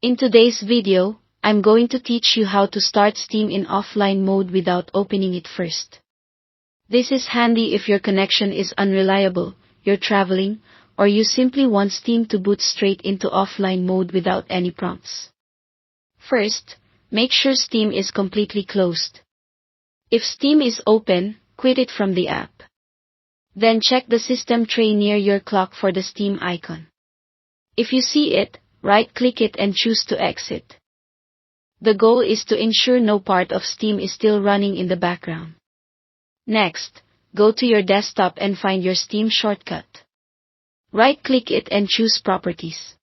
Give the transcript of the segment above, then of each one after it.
In today's video, I'm going to teach you how to start Steam in offline mode without opening it first. This is handy if your connection is unreliable, you're traveling, or you simply want Steam to boot straight into offline mode without any prompts. First, make sure Steam is completely closed. If Steam is open, quit it from the app. Then check the system tray near your clock for the Steam icon. If you see it, right-click it and choose to exit. The goal is to ensure no part of Steam is still running in the background. Next, go to your desktop and find your Steam shortcut. Right-click it and choose Properties.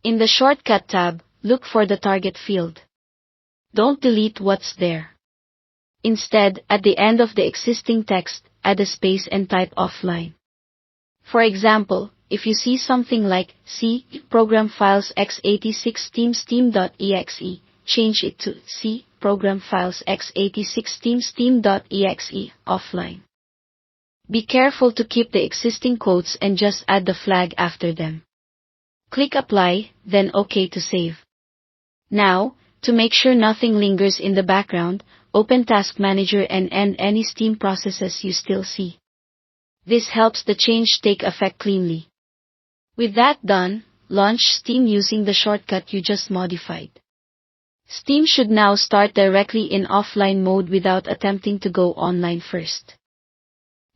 In the Shortcut tab, look for the target field. Don't delete what's there. Instead, at the end of the existing text, add a space and type offline. For example, if you see something like C program files x86 steam.exe, change it to C program files x86 steam.exe offline. Be careful to keep the existing quotes and just add the flag after them. Click Apply, then OK to save. Now, to make sure nothing lingers in the background, open Task Manager and end any Steam processes you still see. This helps the change take effect cleanly. With that done, launch Steam using the shortcut you just modified. Steam should now start directly in offline mode without attempting to go online first.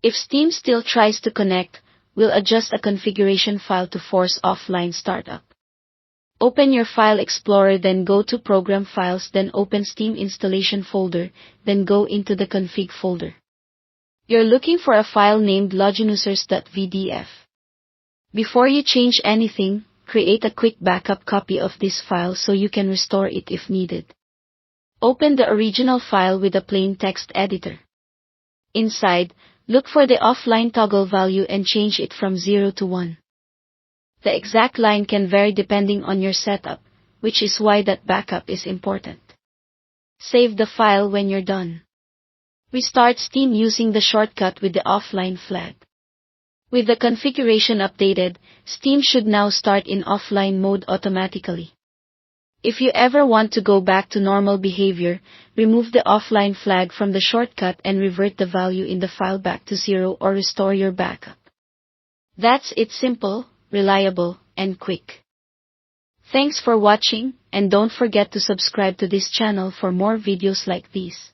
If Steam still tries to connect, we'll adjust a configuration file to force offline startup. Open your File Explorer, then go to Program Files, then open Steam Installation folder, then go into the Config folder. You're looking for a file named loginusers.vdf. Before you change anything, create a quick backup copy of this file so you can restore it if needed. Open the original file with a plain text editor. Inside, look for the offline toggle value and change it from 0 to 1. The exact line can vary depending on your setup, which is why that backup is important. Save the file when you're done. Restart Steam using the shortcut with the offline flag. With the configuration updated, Steam should now start in offline mode automatically. If you ever want to go back to normal behavior, remove the offline flag from the shortcut and revert the value in the file back to 0 or restore your backup. That's it, simple, reliable, and quick. Thanks for watching, and don't forget to subscribe to this channel for more videos like these.